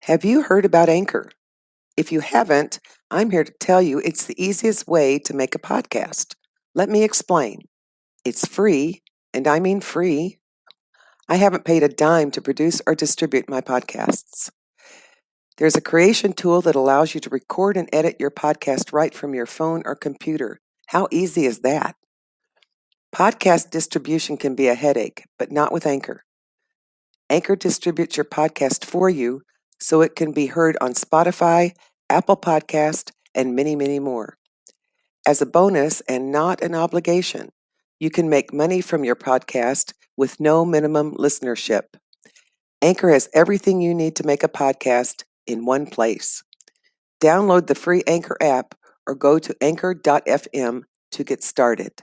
Have you heard about Anchor? If you haven't, I'm here to tell you it's the easiest way to make a podcast. Let me explain. It's free, and I mean free. I haven't paid a dime to produce or distribute my podcasts. There's a creation tool that allows you to record and edit your podcast right from your phone or computer. How easy is that? Podcast distribution can be a headache, but not with Anchor. Anchor distributes your podcast for you so it can be heard on Spotify, Apple Podcast, and many, many more. As a bonus and not an obligation, you can make money from your podcast with no minimum listenership. Anchor has everything you need to make a podcast in one place. Download the free Anchor app or go to anchor.fm to get started.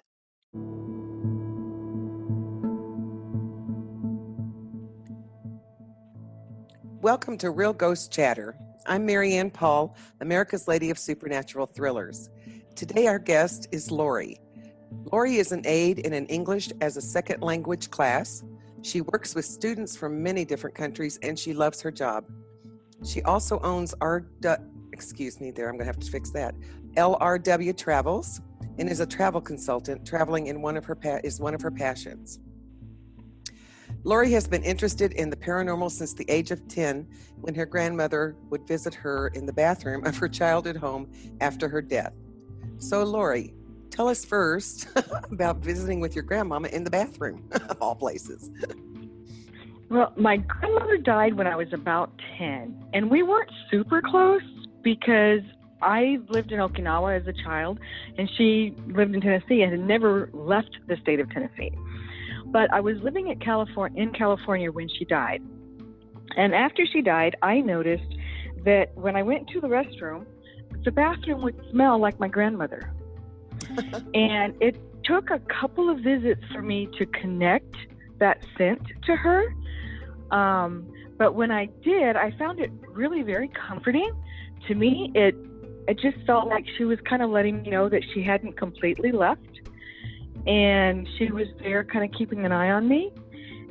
Welcome to Real Ghost Chatter. I'm Marianne Paul, America's Lady of Supernatural Thrillers. Today our guest is Lori. Lori is an aide in an English as a second language class. She works with students from many different countries and she loves her job. She also owns LRW Travels and is a travel consultant. Traveling is one of her passions. Lori has been interested in the paranormal since the age of 10 when her grandmother would visit her in the bathroom of her childhood home after her death. So Lori, tell us first about visiting with your grandmama in the bathroom, of all places. Well, my grandmother died when I was about 10, and we weren't super close because I lived in Okinawa as a child, and she lived in Tennessee and had never left the state of Tennessee. But I was living in California when she died. And after she died, I noticed that when I went to the restroom, the bathroom would smell like my grandmother. And it took a couple of visits for me to connect that scent to her. But when I did, I found it really very comforting. To me, it just felt like she was kind of letting me know that she hadn't completely left. And she was there kind of keeping an eye on me.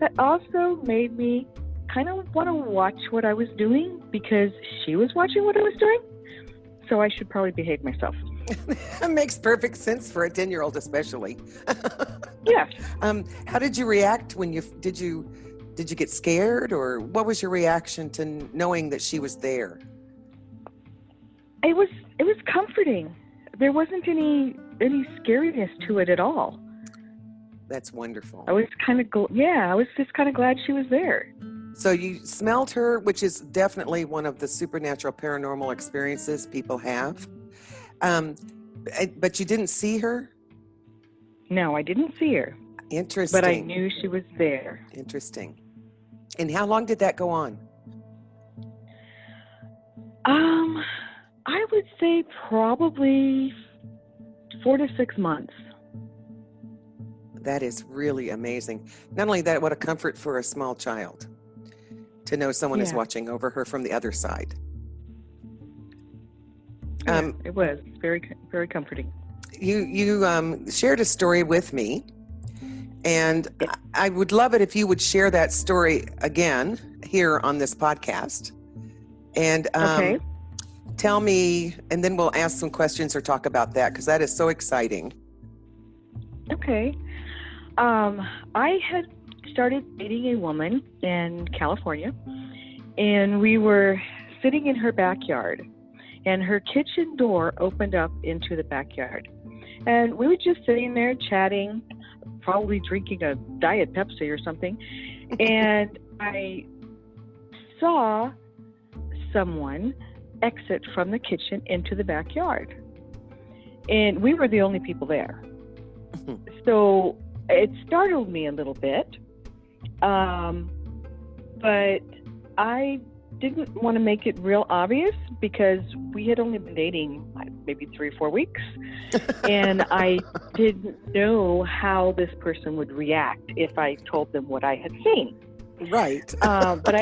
That also made me kind of want to watch what I was doing because she was watching what I was doing. So I should probably behave myself. That makes perfect sense for a 10-year-old especially. Yeah. How did you react when did you get scared, or what was your reaction to knowing that she was there? It was comforting. There wasn't any scariness to it at all. That's wonderful. I was just kind of glad she was there. So you smelled her, which is definitely one of the supernatural paranormal experiences people have. But you didn't see her? No, I didn't see her. Interesting. But I knew she was there. Interesting. And how long did that go on? I would say probably 4 to 6 months. That is really amazing. Not only that, what a comfort for a small child to know someone is watching over her from the other side. It was very, very comforting. You shared a story with me, and I would love it if you would share that story again here on this podcast. And okay. Tell me, and then we'll ask some questions or talk about that because that is so exciting. Okay. I had started dating a woman in California, and we were sitting in her backyard, and her kitchen door opened up into the backyard. And we were just sitting there chatting, probably drinking a Diet Pepsi or something, and I saw someone exit from the kitchen into the backyard. And we were the only people there. So it startled me a little bit, but I didn't want to make it real obvious because we had only been dating maybe 3 or 4 weeks, and I didn't know how this person would react if I told them what I had seen. Right. But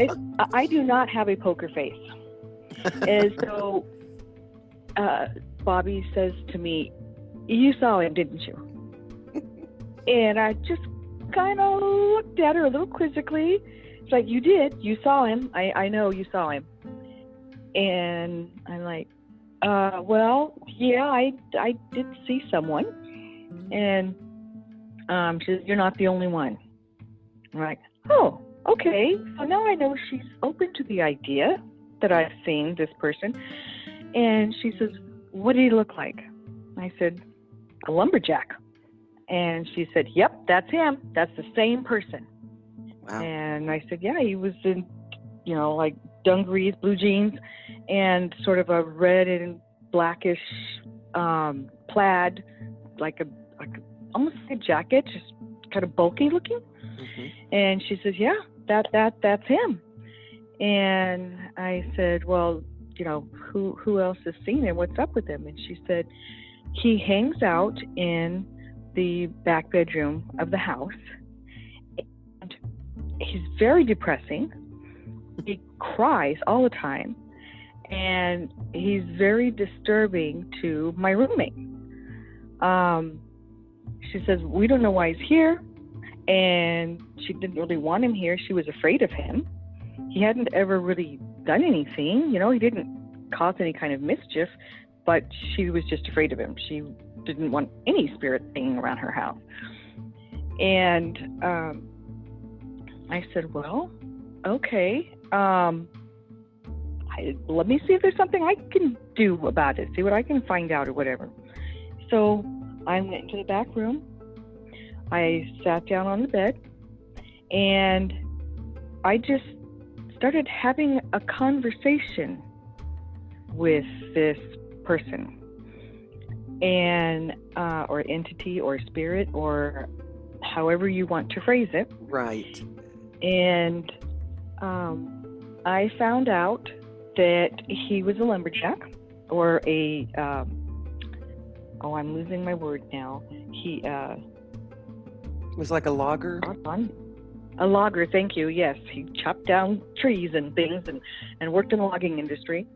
I do not have a poker face. And so Bobby says to me, "You saw him, didn't you?" And I just kind of looked at her a little quizzically. It's like, "You did. You saw him. I know you saw him." And I'm like, well, yeah, I did see someone. And she says, you're not the only one. I'm like, oh, okay. So now I know she's open to the idea that I've seen this person. And she says, what did he look like? I said, a lumberjack. And she said, yep, that's him. That's the same person. Wow. And I said, yeah, he was in, like dungarees, blue jeans, and sort of a red and blackish plaid, like almost like a jacket, just kind of bulky looking. Mm-hmm. And she says, yeah, that's him. And I said, well, who else has seen him? What's up with him? And she said, he hangs out in the back bedroom of the house, and he's very depressing. He cries all the time, and he's very disturbing to my roommate. She says, we don't know why he's here, and she didn't really want him here. She was afraid of him. He hadn't ever really done anything, he didn't cause any kind of mischief, but she was just afraid of him. She didn't want any spirit hanging around her house. And I said, well, okay, let me see if there's something I can do about it, see what I can find out or whatever. So I went into the back room. I sat down on the bed, and I just started having a conversation with this person, and or entity or spirit, or however you want to phrase it. Right. And I found out that he was a lumberjack, or a I'm losing my word now. He was like a logger. A logger, thank you. Yes, he chopped down trees and things, and worked in the logging industry.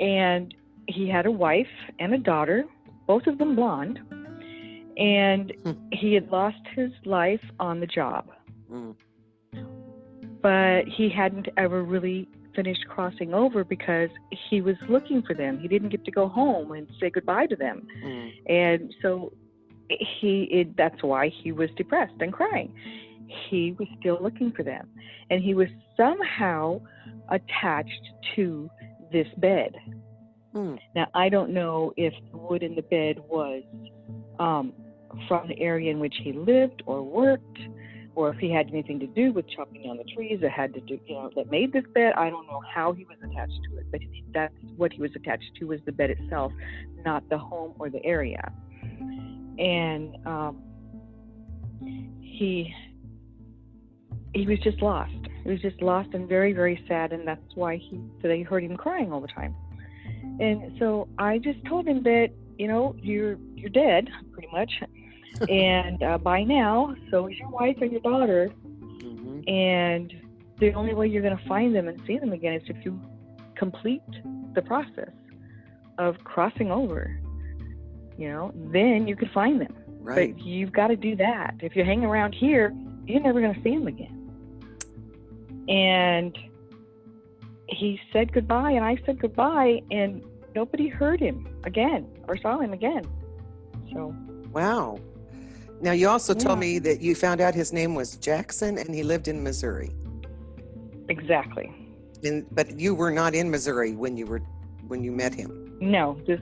And he had a wife and a daughter, both of them blonde. And he had lost his life on the job. But he hadn't ever really finished crossing over because he was looking for them. He didn't get to go home and say goodbye to them. And so that's why he was depressed and crying. He was still looking for them. And he was somehow attached to this bed. Now, I don't know if the wood in the bed was from the area in which he lived or worked, or if he had anything to do with chopping down the trees that had to do, that made this bed. I don't know how he was attached to it, but that's what he was attached to, was the bed itself, not the home or the area. And he was just lost. He was just lost and very, very sad, and that's why they heard him crying all the time. And so I just told him that, you're dead, pretty much. And by now, so is your wife and your daughter. And the only way you're going to find them and see them again is if you complete the process of crossing over. Then you can find them. Right. But you've got to do that. If you hang around here, you're never going to see them again. And he said goodbye, and I said goodbye, and nobody heard him again or saw him again. So. Wow. Now, you also told me that you found out his name was Jackson, and he lived in Missouri. Exactly. But you were not in Missouri when you met him. No, this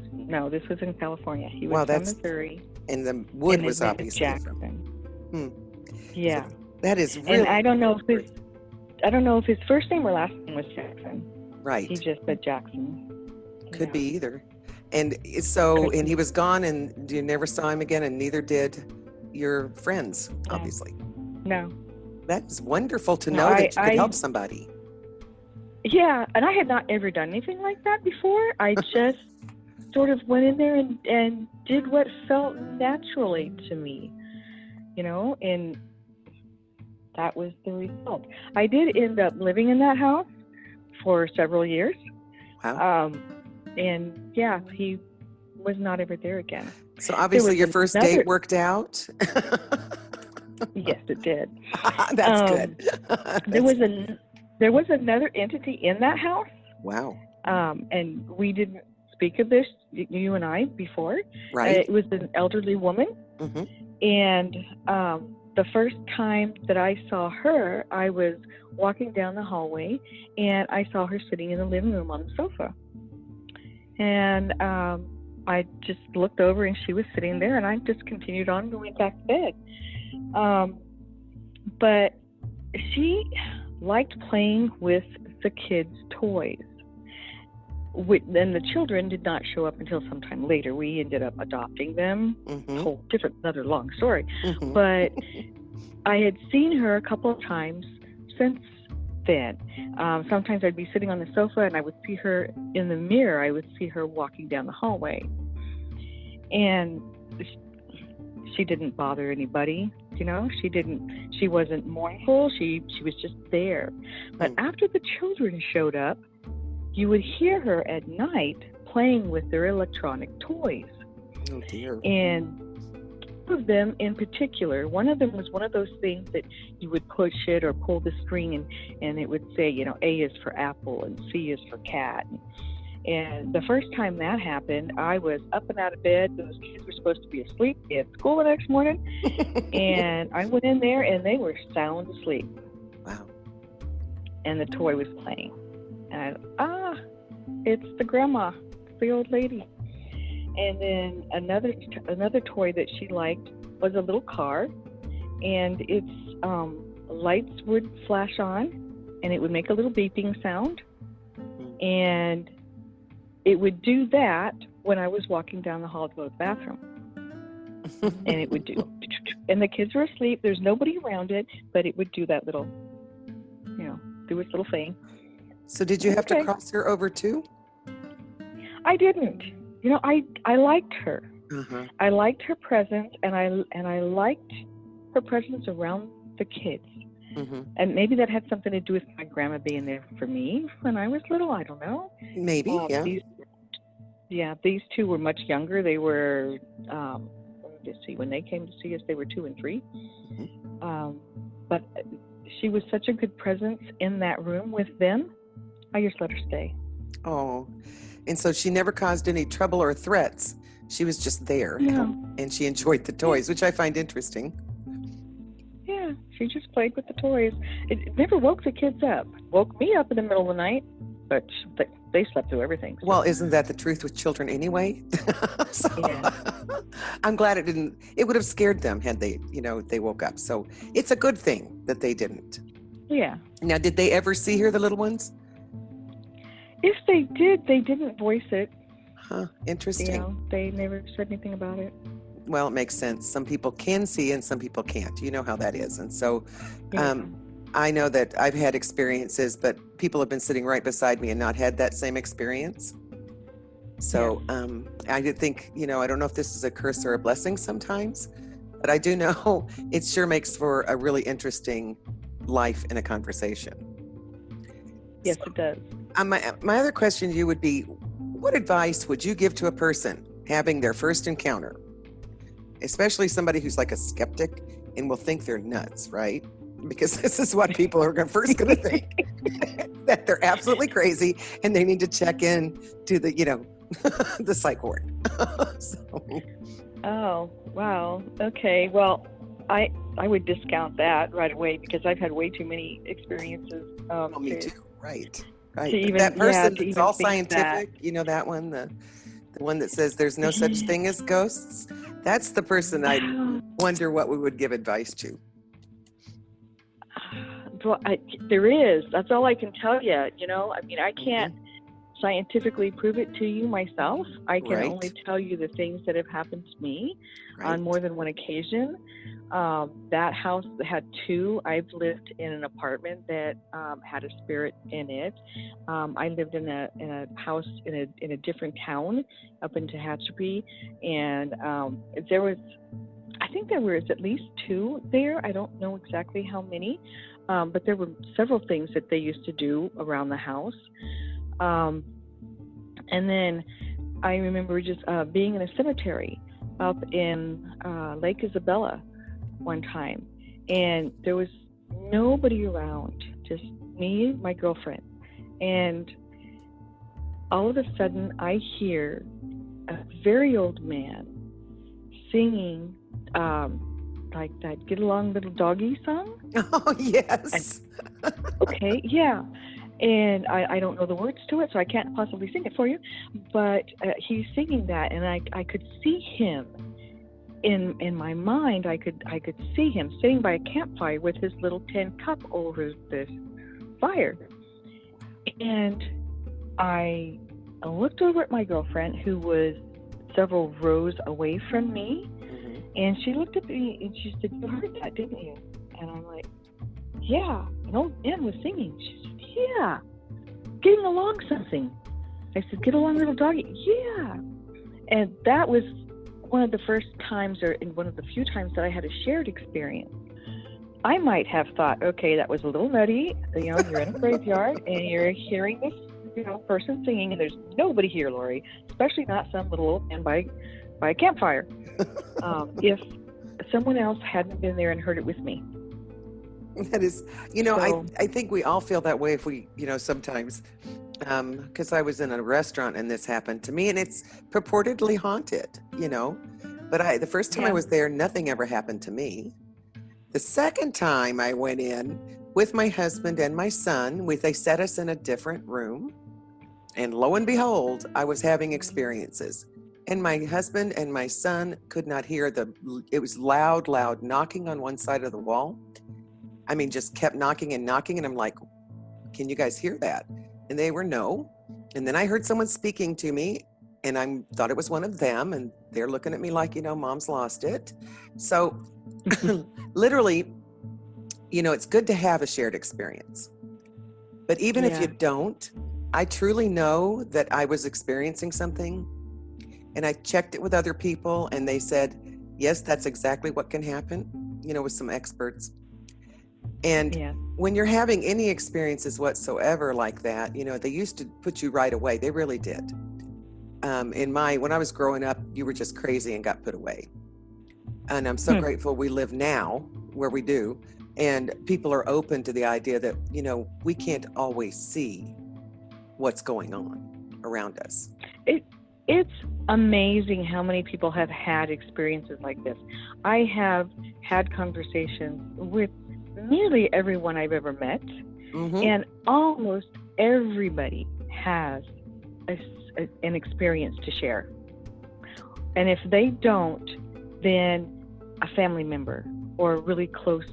was in California. He was from Missouri. And the wood was obviously Jackson. Yeah. That is really. And I don't know if his first name or last name was Jackson. Right. He just said Jackson. Could be either. And so, and he was gone, and you never saw him again, and neither did your friends, obviously. No. That's wonderful to know that you could help somebody. Yeah, and I had not ever done anything like that before. I just sort of went in there and did what felt naturally to me, and that was the result. I did end up living in that house for several years. Wow. And yeah, he was not ever there again. So obviously your first date worked out? Yes, it did. That's good. There was another entity in that house. Wow. And we didn't speak of this, you and I, before. Right. It was an elderly woman. Mm-hmm. And the first time that I saw her, I was walking down the hallway, and I saw her sitting in the living room on the sofa. And I just looked over, and she was sitting there, and I just continued on and went back to bed. But she liked playing with the kids' toys. Then the children did not show up until sometime later. We ended up adopting them. Mm-hmm. Another long story. Mm-hmm. But I had seen her a couple of times since then. Sometimes I'd be sitting on the sofa and I would see her in the mirror. I would see her walking down the hallway. And she didn't bother anybody, she wasn't mournful. She was just there. But after the children showed up, you would hear her at night playing with their electronic toys. Oh, dear. And two of them in particular, one of them was one of those things that you would push it or pull the string and it would say, A is for apple and C is for cat. And the first time that happened, I was up and out of bed. Those kids were supposed to be asleep. They had school the next morning. And I went in there and they were sound asleep. Wow. And the toy was playing. And it's the grandma, the old lady. And then another toy that she liked was a little car, and its lights would flash on, and it would make a little beeping sound, and it would do that when I was walking down the hall to go to the bathroom. And it would do, and the kids were asleep. There's nobody around it, but it would do that little, do its little thing. So did you have to cross her over too? I didn't. I liked her. Uh-huh. I liked her presence, and I liked her presence around the kids. Mm-hmm. And maybe that had something to do with my grandma being there for me when I was little. I don't know. Maybe, yeah. These two were much younger. They were, let's see, when they came to see us, they were 2 and 3. Mm-hmm. But she was such a good presence in that room with them. I just let her stay. Oh, and so she never caused any trouble or threats. She was just there, and she enjoyed the toys, which I find interesting. Yeah, she just played with the toys. It never woke the kids up. Woke me up in the middle of the night, but they slept through everything. So. Well, isn't that the truth with children anyway? So, yeah. I'm glad it didn't. It would have scared them had they woke up. So it's a good thing that they didn't. Yeah. Now, did they ever see her, the little ones? If they did, they didn't voice it. Huh, interesting. They never said anything about it. Well, it makes sense. Some people can see and some people can't. You know how that is. And so I know that I've had experiences, but people have been sitting right beside me and not had that same experience. So I did think, I don't know if this is a curse or a blessing sometimes, but I do know it sure makes for a really interesting life in a conversation. Yes, it does. My other question to you would be, what advice would you give to a person having their first encounter, especially somebody who's like a skeptic and will think they're nuts, right? Because this is what people are first going to think, that they're absolutely crazy and they need to check in to the, the psych ward. Oh, wow. Okay. Well, I would discount that right away because I've had way too many experiences. Me too. Right. Even, that person that's all that. scientific, that one, the one that says there's no such thing as ghosts. That's the person I wonder what we would give advice to. Well, there is. That's all I can tell you. I can't scientifically prove it to you myself. I can only tell you the things that have happened to me on more than one occasion. That house had 2. I've lived in an apartment that had a spirit in it. I lived in a house in a different town up in Tehachapi, and I think there was at least 2 there. I don't know exactly how many, but there were several things that they used to do around the house. And then I remember just being in a cemetery up in Lake Isabella one time, and there was nobody around, just me, my girlfriend, and all of a sudden I hear a very old man singing like that "Get Along Little Doggy" song. Oh, yes. Okay, yeah. And I don't know the words to it, so I can't possibly sing it for you. But he's singing that, and I could see him in my mind. I could see him sitting by a campfire with his little tin cup over this fire. And I looked over at my girlfriend, who was several rows away from me, and she looked at me and she said, "You heard that, didn't you?" And I'm like, "Yeah." An old man was singing. She said, "Yeah, getting along something." I said, "Get along, little doggy." "Yeah." And that was one of the first times, or in one of the few times, that I had a shared experience. I might have thought, okay, that was a little nutty. You're in a graveyard and you're hearing this, person singing, and there's nobody here, Lori, especially not some little old man by a campfire. If someone else hadn't been there and heard it with me. That is, I think we all feel that way if we, sometimes, because I was in a restaurant and this happened to me, and it's purportedly haunted, but the first time I was there, nothing ever happened to me. The second time I went in with my husband and my son, they set us in a different room, and lo and behold, I was having experiences. And my husband and my son could not hear it was loud knocking on one side of the wall. I mean, just kept knocking, and I'm like, "Can you guys hear that?" And they were no. And then I heard someone speaking to me, and I thought it was one of them, and they're looking at me like, Mom's lost it. So literally, it's good to have a shared experience. But even if you don't, I truly know that I was experiencing something, and I checked it with other people, and they said, yes, that's exactly what can happen, with some experts. And when you're having any experiences whatsoever like that, they used to put you right away. They really did. When I was growing up, you were just crazy and got put away. And I'm so grateful we live now where we do. And people are open to the idea that, we can't always see what's going on around us. It's amazing how many people have had experiences like this. I have had conversations with nearly everyone I've ever met, and almost everybody has an experience to share. And if they don't, then a family member or a really close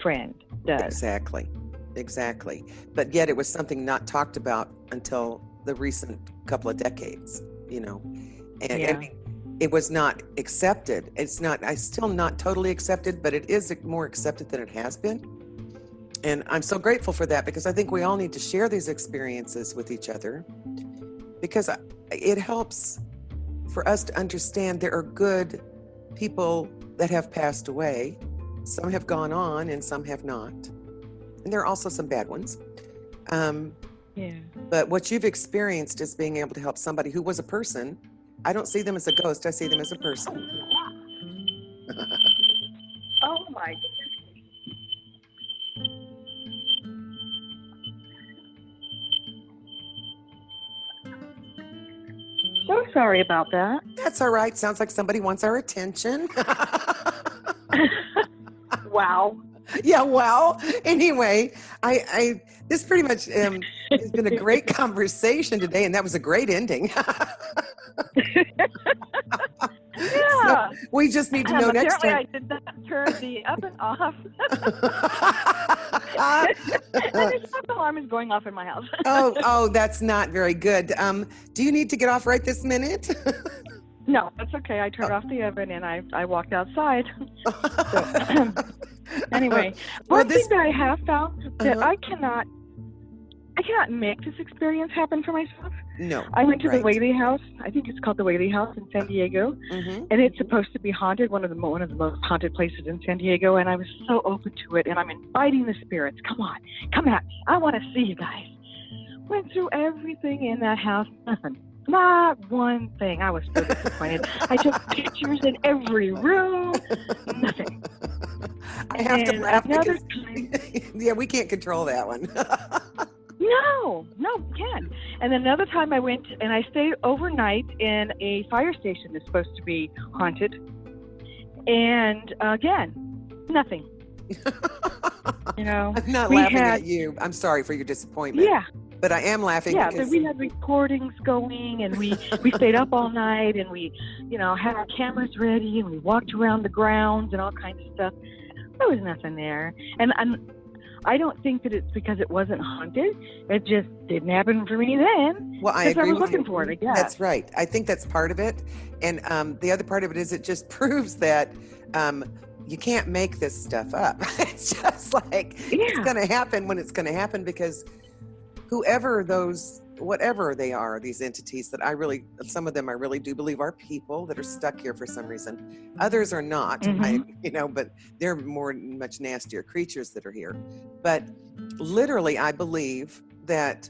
friend does. Exactly. But yet it was something not talked about until the recent couple of decades, and it was not accepted. It's still not totally accepted, but it is more accepted than it has been. And I'm so grateful for that, because I think we all need to share these experiences with each other, because it helps for us to understand there are good people that have passed away. Some have gone on and some have not. And there are also some bad ones. But what you've experienced is being able to help somebody who was a person. I don't see them as a ghost. I see them as a person. Oh my goodness. So sorry about that. That's all right. Sounds like somebody wants our attention. Wow. Yeah, well, anyway, I this pretty much has been a great conversation today, and that was a great ending. So we just need to know next time. I did not turn the oven off. And the smoke alarm is going off in my house. Oh, that's not very good. Do you need to get off right this minute? No, that's okay. I turned off the oven and I walked outside. So, anyway, one thing that I have found that I cannot make this experience happen for myself. No. I went to the Whaley House. I think it's called the Whaley House in San Diego, and it's supposed to be haunted, one of the most haunted places in San Diego. And I was so open to it, and I'm inviting the spirits. Come on, come at me. I want to see you guys. Went through everything in that house. Nothing. Not one thing. I was so disappointed. I took pictures in every room. Nothing. I have to laugh because we can't control that one. No, you can't. And then another time I went and I stayed overnight in a fire station that's supposed to be haunted. And again, nothing. You know, I'm not we laughing had, at you. I'm sorry for your disappointment. yeah, But I am laughing yeah. because But we had recordings going, and we stayed up all night, and we, you know, had our cameras ready, and we walked around the grounds and all kinds of stuff. There was nothing there, and I don't think that it's because it wasn't haunted. It just didn't happen for me then. well, I Because I agree was with looking you. for it, I guess. That's right. I think that's part of it. And the other part of it is it just proves that you can't make this stuff up. It's just like it's Yeah. going to happen when it's going to happen, because whatever they are, these entities that some of them I really do believe are people that are stuck here for some reason. Others are not, but they're much nastier creatures that are here. But literally, I believe that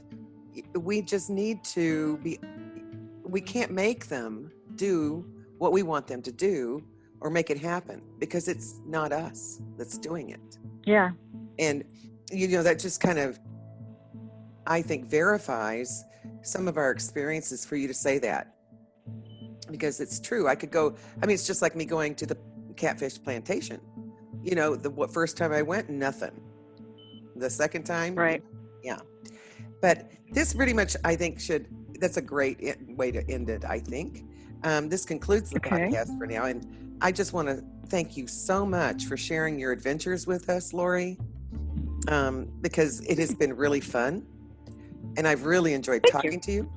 we just need to we can't make them do what we want them to do or make it happen, because it's not us that's doing it. Yeah. And, that just kind of, I think, verifies some of our experiences for you to say that, because it's true. It's just like me going to the catfish plantation. First time I went, nothing. The second time, right. Yeah. But this pretty much, I think, that's a great way to end it, I think. This concludes the podcast for now. And I just want to thank you so much for sharing your adventures with us, Lori, because it has been really fun. And I've really enjoyed talking to you.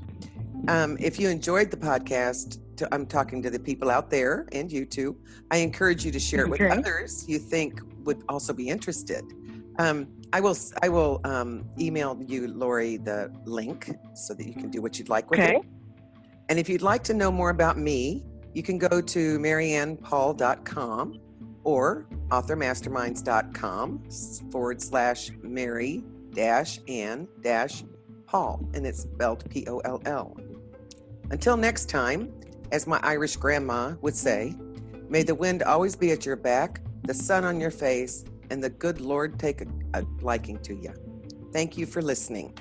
If you enjoyed the podcast, I'm talking to the people out there and you too, I encourage you to share it with others you think would also be interested. I will email you, Lori, the link so that you can do what you'd like with it. And if you'd like to know more about me, you can go to mariannepaul.com or authormasterminds.com/Mary-Ann-Paul, and it's spelled P-O-L-L. Until next time, as my Irish grandma would say, may the wind always be at your back, the sun on your face, and the good Lord take a liking to you. Thank you for listening.